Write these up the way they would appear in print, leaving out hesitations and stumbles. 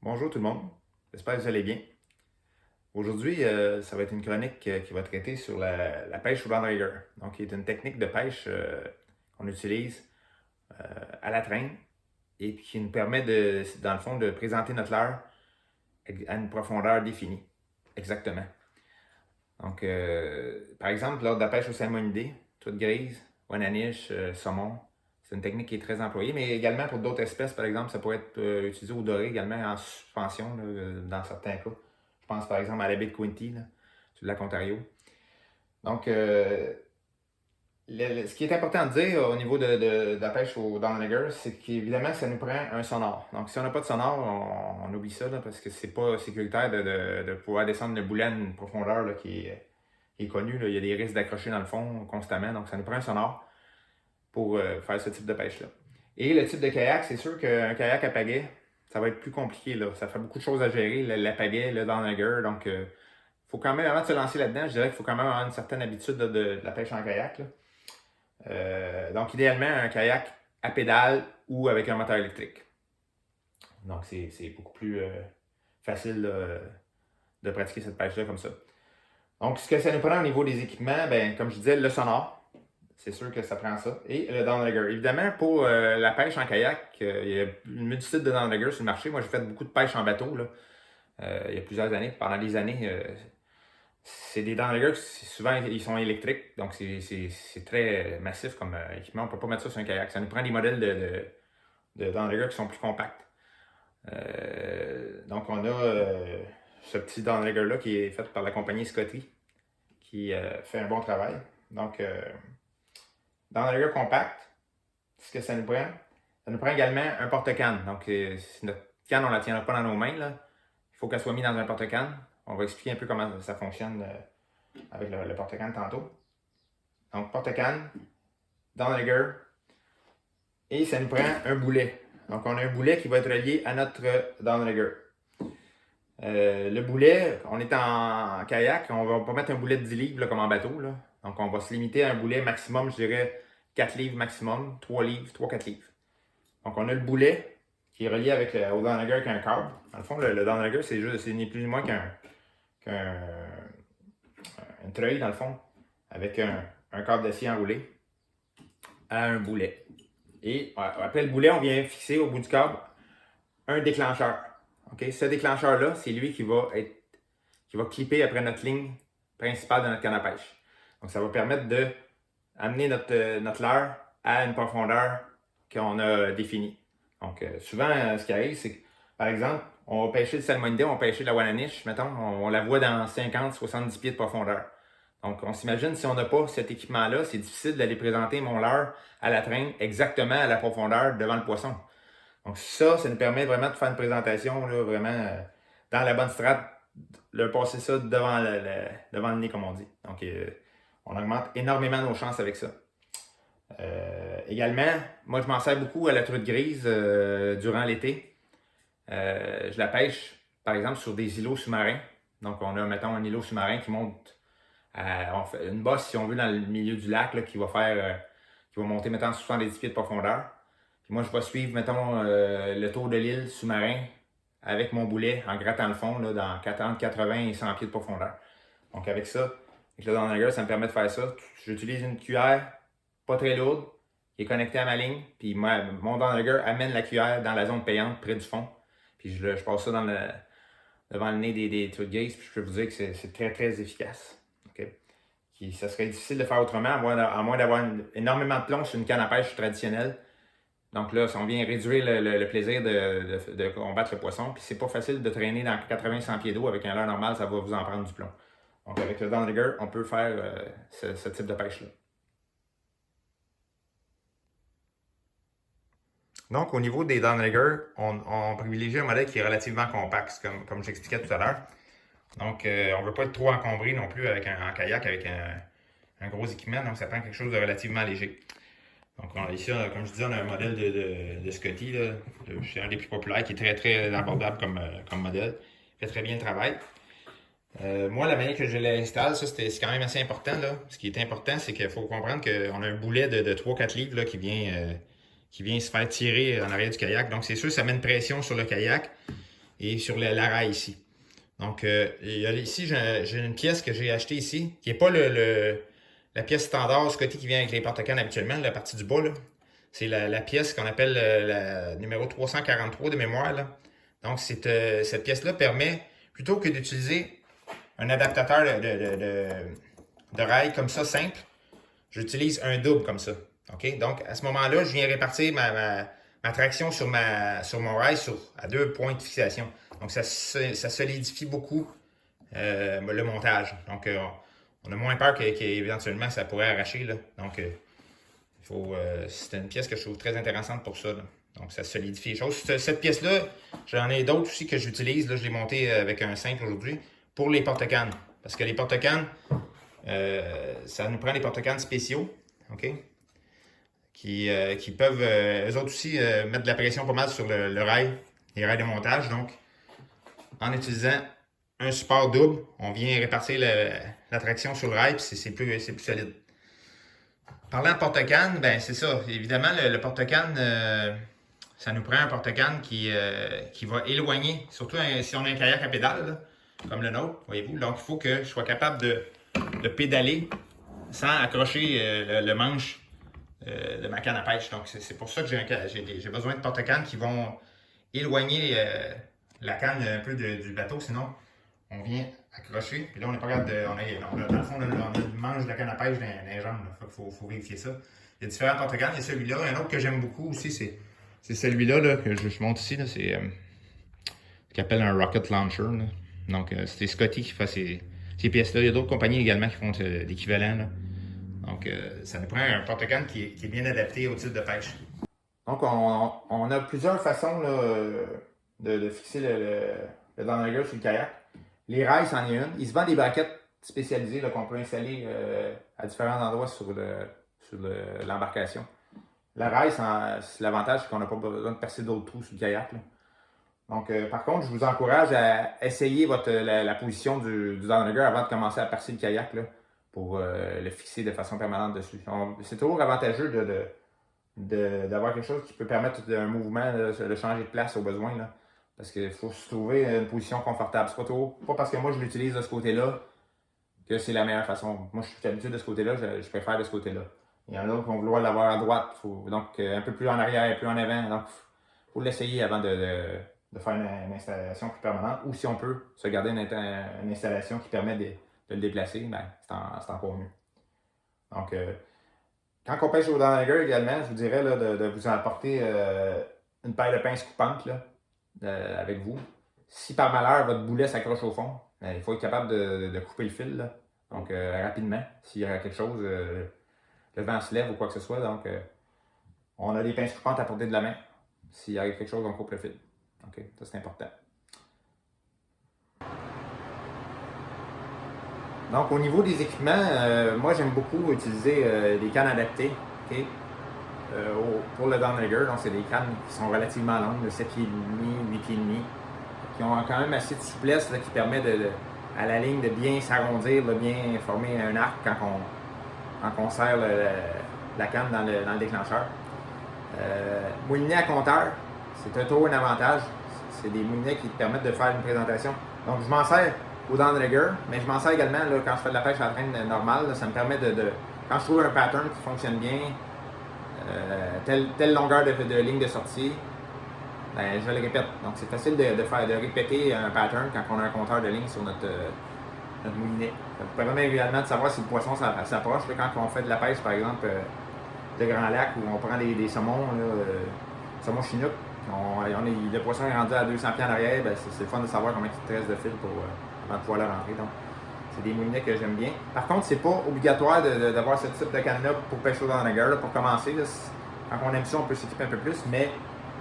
Bonjour tout le monde, j'espère que vous allez bien. Aujourd'hui, ça va être une chronique qui va traiter sur la pêche au downrigger. Donc, qui est une technique de pêche qu'on utilise à la traîne et qui nous permet dans le fond, de présenter notre leurre à une profondeur définie. Exactement. Donc, par exemple, lors de la pêche au salmonidé, toute grise, ouananiche, saumon, c'est une technique qui est très employée, mais également pour d'autres espèces, par exemple, ça pourrait être utilisé au doré également en suspension là, dans certains cas. Je pense par exemple à la baie de Quinte, là, sur le lac Ontario. Donc, ce qui est important de dire au niveau de la pêche au downrigger, c'est qu'évidemment, ça nous prend un sonore. Donc, si on n'a pas de sonore, on oublie ça là, parce que c'est pas sécuritaire de pouvoir descendre le boulet à une profondeur là, qui est connue. Là. Il y a des risques d'accrocher dans le fond constamment. Donc, ça nous prend un sonore pour faire ce type de pêche-là. Et le type de kayak, c'est sûr qu'un kayak à pagaie, ça va être plus compliqué. Là. Ça fait beaucoup de choses à gérer, la pagaie, le downrigger. Donc, il faut quand même, avant de se lancer là-dedans, je dirais qu'il faut quand même avoir une certaine habitude de la pêche en kayak. Là. Donc, idéalement, un kayak à pédale ou avec un moteur électrique. Donc, c'est beaucoup plus facile de pratiquer cette pêche-là comme ça. Donc, ce que ça nous prend au niveau des équipements, ben, comme je disais, le sonore. C'est sûr que ça prend ça. Et le downrigger. Évidemment, pour la pêche en kayak, il y a une multitude de downriggers sur le marché. Moi, j'ai fait beaucoup de pêche en bateau là, il y a plusieurs années. Pendant des années, c'est des downriggers, souvent, ils sont électriques. Donc, c'est très massif comme équipement. On ne peut pas mettre ça sur un kayak. Ça nous prend des modèles de downriggers qui sont plus compacts. Donc, on a ce petit downrigger-là qui est fait par la compagnie Scotty, qui fait un bon travail. Donc, downrigger compact, ce que ça nous prend? Ça nous prend également un porte-canne. Donc, si notre canne, on ne la tiendra pas dans nos mains, là, il faut qu'elle soit mise dans un porte-canne. On va expliquer un peu comment ça fonctionne avec le porte-canne tantôt. Donc, porte-canne, downrigger, et ça nous prend un boulet. Donc, on a un boulet qui va être relié à notre downrigger. Le boulet, on est en kayak, on va pas mettre un boulet de 10 livres là, comme en bateau. Là. Donc, on va se limiter à un boulet maximum, je dirais 4 livres maximum, 3 livres, 3-4 livres. Donc, on a le boulet qui est relié au downrigger avec un câble. Dans le fond, le downrigger, c'est ni plus ni moins qu'un treuil, dans le fond, avec un câble d'acier enroulé à un boulet. Et après le boulet, on vient fixer au bout du câble un déclencheur. Okay? Ce déclencheur-là, c'est lui qui va clipper après notre ligne principale de notre canne à pêche. Donc, ça va permettre d'amener notre leurre à une profondeur qu'on a définie. Donc, souvent, ce qui arrive, c'est que, par exemple, on va pêcher le salmonidé, on va pêcher la ouananiche, mettons, on la voit dans 50-70 pieds de profondeur. Donc, on s'imagine, si on n'a pas cet équipement-là, c'est difficile d'aller présenter mon leurre à la traîne exactement à la profondeur devant le poisson. Donc, ça nous permet vraiment de faire une présentation là, vraiment dans la bonne strate, de passer ça devant le nez, comme on dit. Donc, on augmente énormément nos chances avec ça. Également, moi, je m'en sers beaucoup à la truite grise durant l'été. Je la pêche, par exemple, sur des îlots sous-marins. Donc, on a, mettons, un îlot sous-marin qui monte on fait une bosse, si on veut, dans le milieu du lac, là, qui va monter, mettons, 70 pieds de profondeur. Puis moi, je vais suivre, mettons, le tour de l'île sous-marin avec mon boulet en grattant le fond là, entre 80 et 100 pieds de profondeur. Donc, avec ça, avec le downrigger, ça me permet de faire ça. J'utilise une cuillère pas très lourde qui est connectée à ma ligne. Puis mon downrigger amène la cuillère dans la zone payante près du fond. Puis je passe ça devant le nez des truites grises. Puis je peux vous dire que c'est très, très efficace. Okay? Ça serait difficile de faire autrement, à moins d'avoir énormément de plomb sur une canne à pêche traditionnelle. Donc là, on vient réduire le plaisir de combattre le poisson. Puis c'est pas facile de traîner dans 80-100 pieds d'eau avec un leurre normal, ça va vous en prendre du plomb. Donc avec le downrigger, on peut faire ce type de pêche-là. Donc au niveau des downriggers, on privilégie un modèle qui est relativement compact, comme j'expliquais tout à l'heure. Donc on ne veut pas être trop encombré non plus en kayak avec un gros équipement, donc ça prend quelque chose de relativement léger. Donc ici, comme je disais, on a un modèle de Scotty, c'est un des plus populaires, qui est très très abordable comme modèle. Il fait très bien le travail. Moi, la manière que je l'installe, c'est quand même assez important. Là. Ce qui est important, c'est qu'il faut comprendre qu'on a un boulet de 3-4 livres là, qui vient se faire tirer en arrière du kayak. Donc c'est sûr, ça met une pression sur le kayak. et sur la rail ici. Donc, ici, j'ai une pièce que j'ai achetée ici, qui n'est pas la pièce standard Scotty qui vient avec les porte-cannes habituellement, la partie du bas, là. C'est la pièce qu'on appelle la numéro 343 de mémoire, là. Donc, cette pièce-là permet, plutôt que d'utiliser un adaptateur de rail comme ça, simple, j'utilise un double comme ça. OK? Donc, à ce moment-là, je viens répartir ma traction sur mon rail à 2 points de fixation. Donc, ça solidifie beaucoup le montage. Donc, on a moins peur qu'éventuellement ça pourrait arracher, là. Donc, c'est une pièce que je trouve très intéressante pour ça, là. Donc, ça solidifie les choses. Cette pièce-là, j'en ai d'autres aussi que j'utilise. Là, je l'ai montée avec un simple aujourd'hui pour les porte-cannes. Parce que les porte-cannes, ça nous prend des porte-cannes spéciaux, OK? Qui peuvent, eux autres aussi, mettre de la pression pas mal sur le rail, les rails de montage. Donc, en utilisant un support double, on vient répartir la traction sur le rail, puis c'est plus solide. Parlant de porte-canne, ben c'est ça. Évidemment, le porte-canne, ça nous prend un porte-canne qui va éloigner, surtout si on a un kayak à pédale, là, comme le nôtre, voyez-vous. Donc, il faut que je sois capable de pédaler sans accrocher le manche de ma canne à pêche. Donc, c'est pour ça que j'ai besoin de porte-cannes qui vont éloigner la canne un peu du bateau. Sinon, on vient accrocher. Puis là, on n'est pas capable dans le fond, on a le manche de la canne à pêche dans les jambes. Il faut vérifier ça. Il y a différents porte-cannes. Il y a celui-là. Un autre que j'aime beaucoup aussi, c'est celui-là là, que je montre ici. C'est ce qu'on appelle un rocket launcher. Là. Donc, c'est Scotty qui fait ces pièces-là. Il y a d'autres compagnies également qui font l'équivalent. Là. Donc, ça nous prend un porte-canne qui est bien adapté au type de pêche. Donc, on a plusieurs façons là, de fixer le downrigger sur le kayak. Les rails, c'en est une. Il se vend des braquettes spécialisées là, qu'on peut installer à différents endroits sur l'embarcation. Le rail, l'avantage, c'est qu'on n'a pas besoin de percer d'autres trous sur le kayak. Là. Donc, par contre, je vous encourage à essayer la position du downrigger avant de commencer à percer le kayak là, pour le fixer de façon permanente dessus. C'est toujours avantageux d'avoir quelque chose qui peut permettre un mouvement, de changer de place au besoin. Là. Parce qu'il faut se trouver une position confortable. C'est pas parce que moi je l'utilise de ce côté-là que c'est la meilleure façon. Moi, je suis habitué de ce côté-là, je préfère de ce côté-là. Il y en a d'autres qui vont vouloir l'avoir à droite, donc un peu plus en arrière, plus en avant. Donc, il faut l'essayer avant de faire une installation plus permanente. Ou si on peut se garder une installation qui permet de le déplacer, ben, c'est encore mieux. Donc, quand on pêche au downrigger également, je vous dirais là, de vous apporter une paire de pinces coupantes là, avec vous. Si par malheur votre boulet s'accroche au fond, il faut être capable de couper le fil. Là. Donc, rapidement, s'il y a quelque chose, le vent se lève ou quoi que ce soit. Donc, on a des pinces coupantes à portée de la main. S'il y a quelque chose, on coupe le fil. OK, ça c'est important. Donc, au niveau des équipements, moi j'aime beaucoup utiliser des cannes adaptées. Okay? Pour le downrigger, donc c'est des cannes qui sont relativement longues, de 7 pieds et demi, 8 pieds et demi, qui ont quand même assez de souplesse là, qui permet à la ligne de bien s'arrondir, de bien former un arc quand on serre la canne dans le déclencheur. Moulinet à compteur, c'est toujours un avantage. C'est des moulinets qui te permettent de faire une présentation. Donc je m'en sers au downrigger, mais je m'en sers également là, quand je fais de la pêche à la traîne normale. Là, ça me permet quand je trouve un pattern qui fonctionne bien, telle longueur de ligne de sortie, ben, je le répète. Donc c'est facile de répéter un pattern quand on a un compteur de ligne sur notre moulinet. Ça vous permet également de savoir si le poisson s'approche. Quand on fait de la pêche, par exemple, de Grand Lac, où on prend des saumons, saumons chinook, le poisson est rendu à 200 pieds en arrière, ben, c'est le fun de savoir combien il te reste de fil avant de pouvoir le rentrer. Donc, c'est des moulinets que j'aime bien. Par contre, c'est pas obligatoire d'avoir ce type de canne-là pour pêcher au downrigger. Pour commencer, là, quand on aime ça, on peut s'équiper un peu plus, mais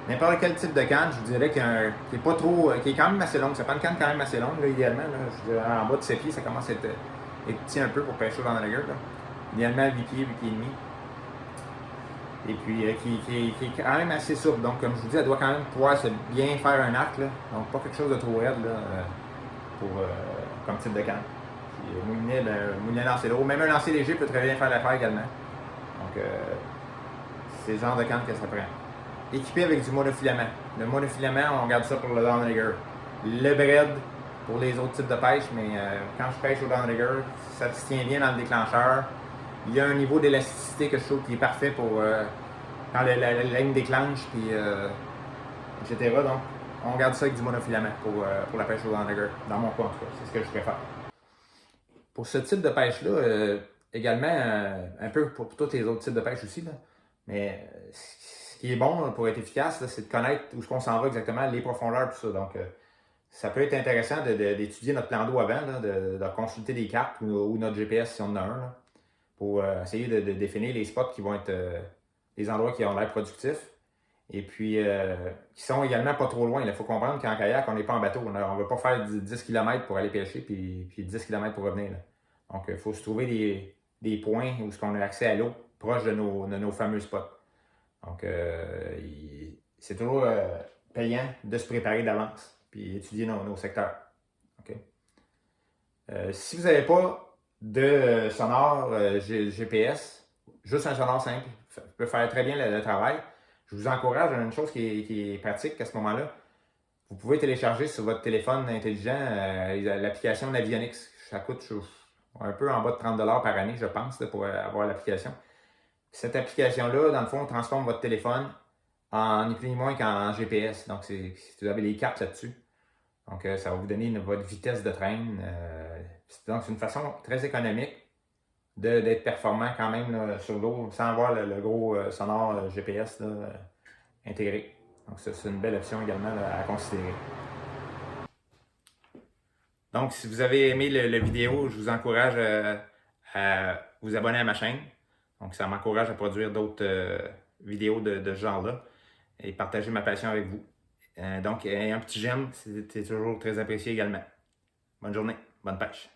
n'importe quel type de canne, je vous dirais qui est quand même assez longue. Ça prend une canne quand même assez longue, là, idéalement. Là, je dirais, en bas de 7 pieds, ça commence à être petit un peu pour pêcher au downrigger. Idéalement, 8 pieds, 8 pieds et demi. Et puis, qui est quand même assez souple. Donc, comme je vous dis, elle doit quand même pouvoir bien faire un arc. Là. Donc, pas quelque chose de trop raide là, comme type de canne. Moulinet lancer lourd. Même un lancer léger peut très bien faire l'affaire également. Donc, c'est le genre de canne que ça prend. Équipé avec du monofilament. Le monofilament, on garde ça pour le downrigger. le bread pour les autres types de pêche, mais quand je pêche au downrigger, ça se tient bien dans le déclencheur. Il y a un niveau d'élasticité que je trouve qui est parfait pour quand la ligne déclenche, puis etc. Donc, on garde ça avec du monofilament pour la pêche au downrigger, dans mon cas en tout cas, c'est ce que je préfère. Pour ce type de pêche-là, également, un peu pour tous les autres types de pêche aussi, là, mais ce qui est bon là, pour être efficace, c'est de connaître où on s'en va exactement, les profondeurs, tout ça. Donc, ça peut être intéressant d'étudier notre plan d'eau avant, là, de consulter des cartes ou notre GPS si on en a un, là, pour essayer de définir les spots qui vont être les endroits qui ont l'air productifs. Et puis, qui sont également pas trop loin. Il faut comprendre qu'en kayak, on n'est pas en bateau. On ne va pas faire 10 km pour aller pêcher, puis 10 km pour revenir. Là. Donc, il faut se trouver des points où on a accès à l'eau, proche de nos fameux spots. Donc, c'est toujours payant de se préparer d'avance, puis étudier nos secteurs. Okay? Si vous n'avez pas de sonore GPS, juste un sonore simple peut faire très bien le travail. Je vous encourage à une chose qui est pratique à ce moment-là. Vous pouvez télécharger sur votre téléphone intelligent l'application Navionics. Ça coûte un peu en bas de 30$ par année, je pense, pour avoir l'application. Cette application-là, dans le fond, transforme votre téléphone en ni plus ni moins qu'en GPS. Donc, vous avez les cartes là-dessus. Donc, ça va vous donner votre vitesse de train. Donc, c'est une façon très économique d'être performant quand même là, sur l'eau sans avoir le gros sonore GPS là, intégré. Donc, ça, c'est une belle option également là, à considérer. Donc, si vous avez aimé le vidéo, je vous encourage à vous abonner à ma chaîne. Donc, ça m'encourage à produire d'autres vidéos de ce genre-là et partager ma passion avec vous. Donc, un petit j'aime, c'est toujours très apprécié également. Bonne journée, bonne pêche.